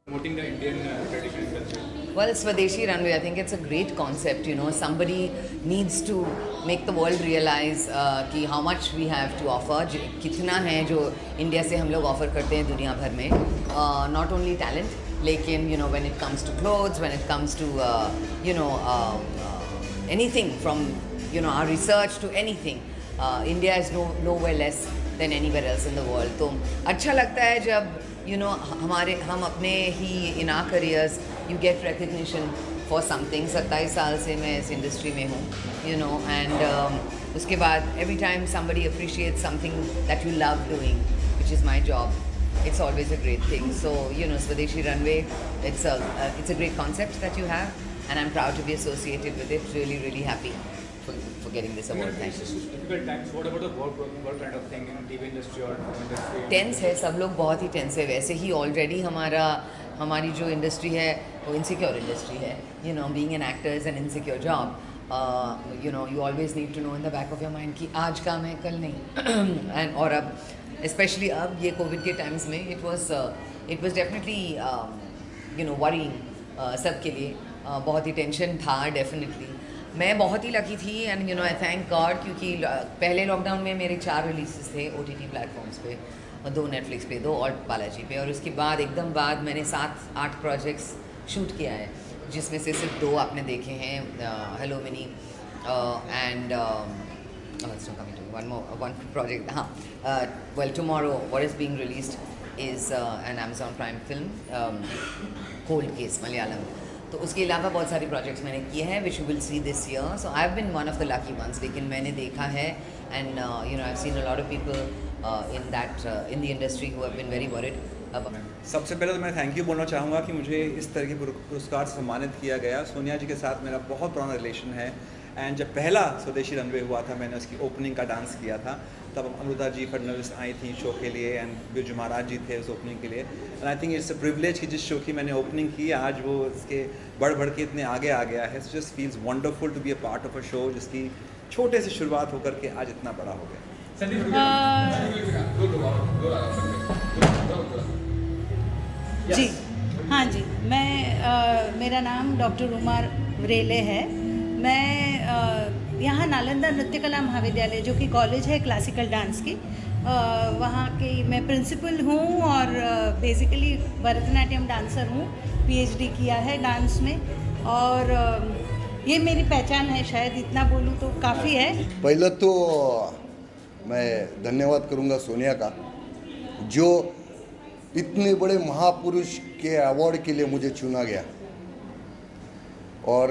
promoting the Indian tradition and culture? Well, Swadeshi Runway, I think it's a great concept. You know, somebody needs to make the world realize कि how much we have to offer, कितना है जो India से हम लोग offer करते हैं दुनिया भर में. Not only talent, लेकिन you know when it comes to clothes, when it comes to anything from our research to anything, India is nowhere less than anywhere else in the world. तो अच्छा लगता है जब हम अपने ही in our careers you get recognition for something. 27 साल से मैं इस इंडस्ट्री में हूँ, and उसके बाद every time somebody appreciates something that you love doing, which is my job, it's always a great thing. So Swadeshi Runway, it's a great concept that you have, and I'm proud to be associated with it. Really, really happy for getting this award. Thank you. Difficult times. What about the work kind of thing in TV industry or film industry? Tense है, सब लोग बहुत ही tense है. वैसे ही already हमारी जो industry है वो इनसिक्योर इंडस्ट्री है. Being an actor is an insecure job. you always need to know in the back of your mind कि आज काम है कल नहीं. and और अब especially अब ये कोविड के टाइम्स में it was definitely worrying सबके लिए. बहुत ही टेंशन था डेफिनेटली. मैं बहुत ही लकी थी एंड आई थैंक गॉड, क्योंकि पहले लॉकडाउन में मेरे 4 रिलीजेस थे OTT प्लेटफॉर्म्स पे, 2 नेटफ्लिक्स पे, 2 और बालाजी पे, और उसके बाद एकदम बाद मैंने 7-8 प्रोजेक्ट्स शूट किया है, जिसमें से सिर्फ 2 आपने देखे हैं, hello mini and one project. Well, tomorrow what is being released is an Amazon Prime film, Cold Case, Malayalam. तो उसके अलावा बहुत सारे प्रोजेक्ट्स मैंने किए हैं which you will see this year. So I have been one of the lucky ones. लेकिन मैंने देखा है and I have seen a lot of people in the industry who have been very worried. सबसे पहले तो मैं thank you बोलना चाहूँगा कि मुझे इस तरह के पुरस्कार से सम्मानित किया गया. सोनिया जी के साथ मेरा बहुत पुराना रिलेशन है, एंड जब पहला स्वदेशी रनवे हुआ था मैंने उसकी ओपनिंग का डांस किया था. तब अनुराधा जी फडनवीस आई थी शो के लिए एंड बिरजू महाराज जी थे उस ओपनिंग के लिए. And I think it's a privilege कि जिस शो की मैंने ओपनिंग की आज वो इसके बढ़ के इतने आगे आ गया है. Just feels wonderful to be a part of a show जिसकी छोटे से शुरुआत होकर के आज इतना बड़ा हो गया. जी हाँ जी, मैं मेरा नाम डॉक्टर उमा वरेले है. मैं यहाँ नालंदा नृत्य कला महाविद्यालय जो कि कॉलेज है क्लासिकल डांस की, वहाँ की मैं प्रिंसिपल हूँ और बेसिकली भरतनाट्यम डांसर हूँ. PhD किया है डांस में, और ये मेरी पहचान है. शायद इतना बोलूँ तो काफ़ी है. पहले तो मैं धन्यवाद करूँगा सोनिया का, जो इतने बड़े महापुरुष के अवार्ड के लिए मुझे चुना गया. और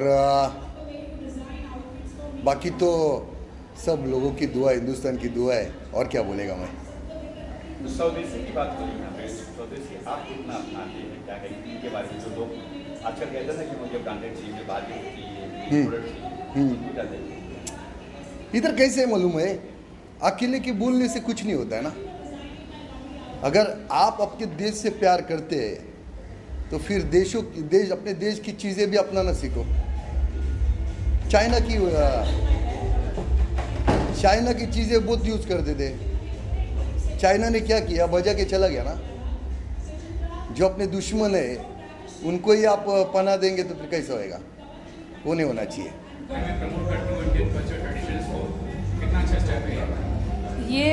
बाकी तो सब लोगों की दुआ, हिंदुस्तान की दुआ है, और क्या बोलेगा मैं. स्वदेशी की बात करें यहाँ पे, स्वदेशी आप कितना अपनाते हैं, क्या कहेंगे इनके बारे में? जो लोग आजकल कहते हैं ना कि मुझे ब्रांडेड चीज़ें बाहर की चाहिए, इधर कैसे मालूम है, अकेले के बोलने से कुछ नहीं होता है ना. अगर आप अपने देश से प्यार करते हैं तो फिर अपने देश की चीज़ें भी अपनाना सीखो. चाइना की चीज़ें बहुत यूज़ करते थे. चाइना ने क्या किया, बजा के चला गया ना. जो अपने दुश्मन है उनको ही आप पनाह देंगे तो फिर कैसा होएगा. वो नहीं होना चाहिए. ये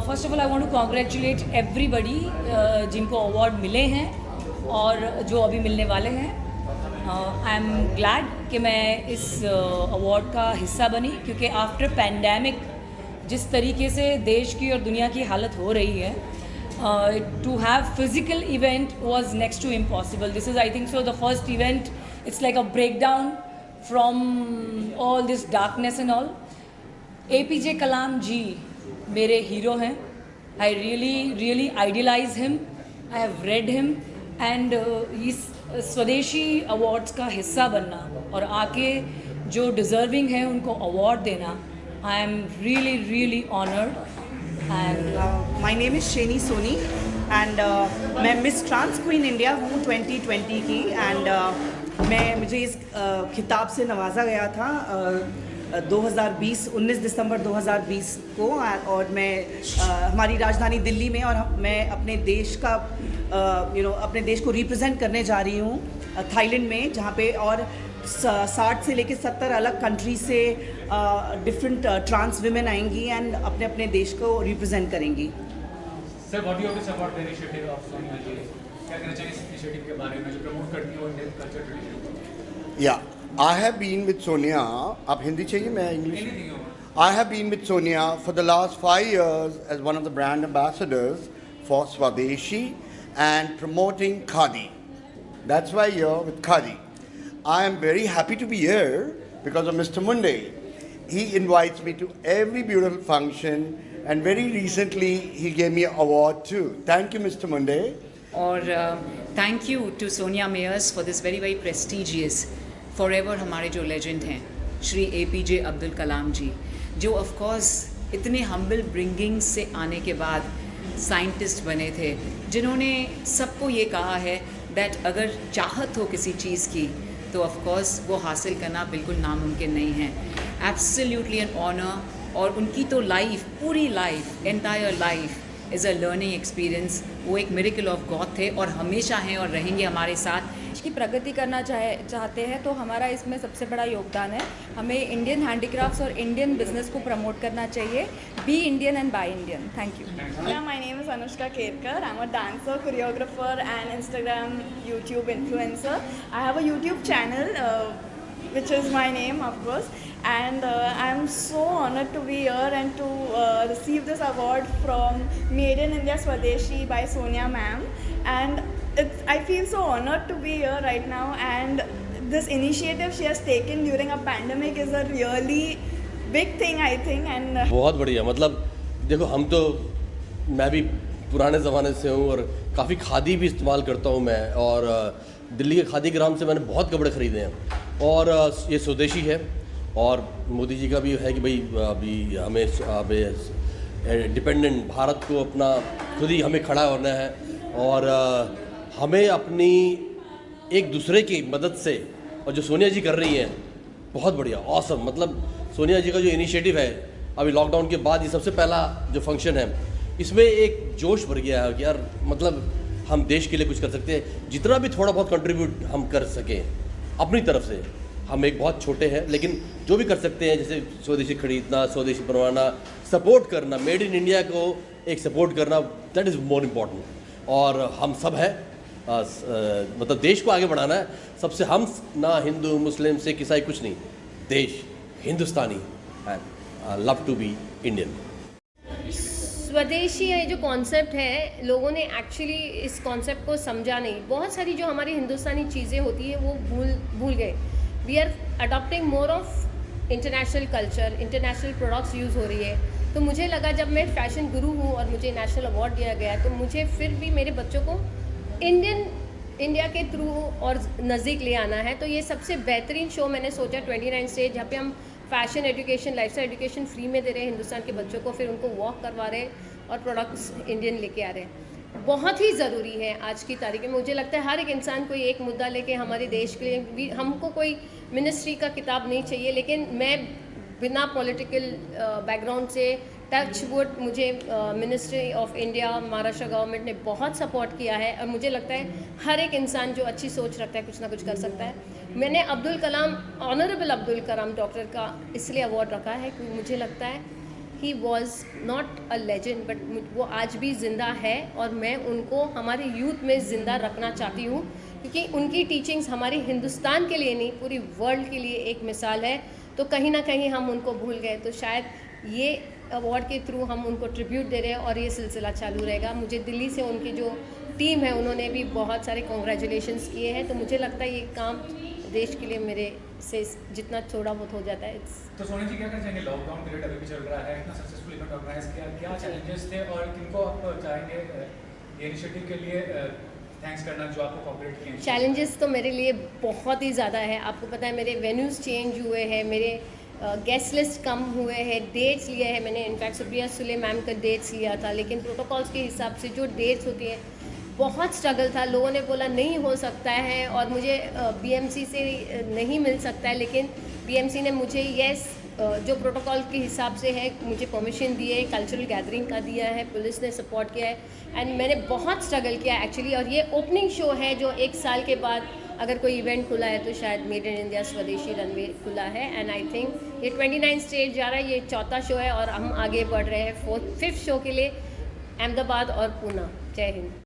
first of all I want to congratulate everybody जिनको अवार्ड मिले हैं और जो अभी मिलने वाले हैं. आई एम ग्लैड कि मैं इस अवार्ड का हिस्सा बनी, क्योंकि आफ्टर पैंडेमिक जिस तरीके से देश की और दुनिया की हालत हो रही है, to have physical event was next to impossible. This is I think so the first event. It's like a break down from all this darkness and all. APJ Kalam ji मेरे हीरो हैं. I really idealise him. I have read him, and इस Swadeshi awards का हिस्सा बनना और आके जो deserving है उनको अवार्ड देना, I am really honoured. And my name is Shaini Soni, and मैं मिस ट्रांस क्वीन इंडिया हूँ 2020 की. एंड मुझे इस खिताब से नवाजा गया था 19 दिसंबर 2020 को, और मैं हमारी राजधानी दिल्ली में, और मैं अपने देश का अपने देश को रिप्रेजेंट करने जा रही हूँ थाईलैंड में, जहाँ पे और 60 से लेकर 70 अलग कंट्री से डिफरेंट ट्रांस विमेन आएंगी एंड अपने अपने देश को रिप्रेजेंट करेंगी। Sir, what do you have to support the initiative of Sonia ji? क्या कहना चाहिए इस इनिशिएटिव के बारे में जो प्रमोट करती है इंडियन कल्चर ट्रेडिशन? या I have been with Sonia, आप हिंदी चाहिए मैं English? I have been with Sonia for the last 5 years as one of the brand ambassadors for Swadeshi and promoting Khadi. That's why you're with Khadi. I am very happy to be here because of Mr. Munde. He invites me to every beautiful function and very recently he gave me an award too. Thank you, Mr. Munde. और thank you to Sonia Mayers for this very very prestigious forever हमारे जो legend हैं Shri APJ Abdul Kalam जी, जो of course इतने humble bringing से आने के बाद साइंटिस्ट बने थे, जिन्होंने सबको ये कहा है दैट अगर चाहत हो किसी चीज़ की तो ऑफ कोर्स वो हासिल करना बिल्कुल नामुमकिन नहीं है। Absolutely an honour. और उनकी तो लाइफ, पूरी life, entire life is a learning experience. वो एक मिरेकल ऑफ गॉड थे और हमेशा हैं और रहेंगे हमारे साथ। की प्रगति करना चाहते हैं तो हमारा इसमें सबसे बड़ा योगदान है। हमें इंडियन हैंडीक्राफ्ट्स और इंडियन बिजनेस को प्रमोट करना चाहिए। Be Indian and buy Indian. Thank you. My name is Anushka Kerkar. I'm a dancer, choreographer and Instagram, YouTube influencer. I have a YouTube channel which is my name, of course, and I'm so honored to be here and to receive this award from Made in India Swadeshi by Sonia ma'am, and I feel so honored to be here right now, and this initiative she has taken during a pandemic is a really big thing, I think. And बहुत बढ़िया। मतलब देखो, हम तो, मैं भी पुराने ज़माने से हूँ और काफ़ी खादी भी इस्तेमाल करता हूँ मैं, और दिल्ली के खादी ग्राम से मैंने बहुत कपड़े ख़रीदे हैं और ये स्वदेशी है। और मोदी जी का भी है कि भाई अभी हमें डिपेंडेंट भारत को अपना खुद ही हमें खड़ा होना है और हमें अपनी एक दूसरे की मदद से, और जो सोनिया जी कर रही हैं बहुत बढ़िया, ऑसम। मतलब सोनिया जी का जो इनिशिएटिव है अभी लॉकडाउन के बाद, ये सबसे पहला जो फंक्शन है, इसमें एक जोश भर गया है कि यार मतलब हम देश के लिए कुछ कर सकते हैं। जितना भी थोड़ा बहुत कंट्रीब्यूट हम कर सकें अपनी तरफ से, हम एक बहुत छोटे हैं लेकिन जो भी कर सकते हैं, जैसे स्वदेशी खरीदना, स्वदेशी बनवाना, सपोर्ट करना, मेड इन इंडिया को एक सपोर्ट करना, दैट इज़ मोर इम्पॉर्टेंट। और हम सब है, मतलब देश को आगे बढ़ाना है सबसे। हम ना हिंदू मुस्लिम सिख ईसाई कुछ नहीं, देश हिंदुस्तानी and love to be Indian. स्वदेशी ये जो कॉन्सेप्ट है, लोगों ने एक्चुअली इस कॉन्सेप्ट को समझा नहीं। बहुत सारी जो हमारी हिंदुस्तानी चीज़ें होती है वो भूल गए। We are adopting more of international culture, international products use हो रही है। तो मुझे लगा, जब मैं फैशन गुरु हूँ और मुझे नेशनल अवार्ड दिया गया, तो मुझे फिर भी मेरे बच्चों को इंडिया के थ्रू और नज़दीक ले आना है। तो ये सबसे बेहतरीन शो मैंने सोचा 29 स्टेज, जहाँ पे हम fashion education, lifestyle education free में दे रहे हैं हिंदुस्तान के बच्चों को, फिर उनको वॉक करवा रहे हैं और प्रोडक्ट्स इंडियन लेके आ रहे हैं। बहुत ही ज़रूरी है आज की तारीख में। मुझे लगता है हर एक इंसान कोई एक मुद्दा लेके हमारे देश के लिए, हमको कोई मिनिस्ट्री का किताब नहीं चाहिए, लेकिन मैं बिना पॉलिटिकल बैकग्राउंड से, टच वुड, मुझे ministry of India, Maharashtra government ने बहुत सपोर्ट किया है और मुझे लगता है हर एक इंसान जो अच्छी सोच रखता है कुछ ना कुछ कर सकता है। मैंने अब्दुल कलाम, ऑनरेबल अब्दुल कलाम डॉक्टर का इसलिए अवार्ड रखा है क्योंकि मुझे लगता है he was not a legend, but वो आज भी ज़िंदा है और मैं उनको हमारे यूथ में ज़िंदा रखना चाहती हूँ, क्योंकि उनकी टीचिंग्स हमारे हिंदुस्तान के लिए नहीं, पूरी वर्ल्ड के लिए एक मिसाल है। तो कहीं ना कहीं हम उनको भूल गए, तो शायद ये अवार्ड के थ्रू हम उनको ट्रिब्यूट दे रहे हैं और ये सिलसिला चालू रहेगा। मुझे दिल्ली से उनकी जो टीम है उन्होंने भी बहुत सारे कॉन्ग्रेचुलेशंस किए हैं, तो मुझे लगता है ये काम देश के लिए मेरे से जितना थोड़ा बहुत हो जाता है। तो सोनी जी क्या कहना चाहेंगे, लॉकडाउन पीरियड अभी भी चल रहा है, इतना सक्सेसफुल इवेंट ऑर्गेनाइज किया, क्या चैलेंजेस थे और किनको आप चाहेंगे ये इनिशिएटिव के लिए थैंक्स करना जो आपको कोऑपरेट किए? चैलेंजेस तो मेरे लिए बहुत ही ज़्यादा है। आपको पता है मेरे वेन्यूज़ चेंज हुए हैं, मेरे गेस्ट लिस्ट कम हुए हैं, डेट्स लिए हैं मैंने। इनफैक्ट सुप्रिया सुले मैम का डेट्स लिया था, लेकिन प्रोटोकॉल्स के हिसाब से जो डेट्स होती है बहुत स्ट्रगल था। लोगों ने बोला नहीं हो सकता है और मुझे बीएमसी से नहीं मिल सकता है, लेकिन बीएमसी ने मुझे येस जो प्रोटोकॉल के हिसाब से है मुझे परमिशन दिए, कल्चरल गैदरिंग का दिया है, पुलिस ने सपोर्ट किया है एंड मैंने बहुत स्ट्रगल किया एक्चुअली। और ये ओपनिंग शो है जो 1 साल के बाद अगर कोई इवेंट खुला है तो शायद मेड इन इंडिया स्वदेशी रनवे खुला है एंड आई थिंक ये 29 स्टेट जा रहा है, ये 4था शो है और हम आगे बढ़ रहे हैं 5th शो के लिए अहमदाबाद और पूना। जय हिंद।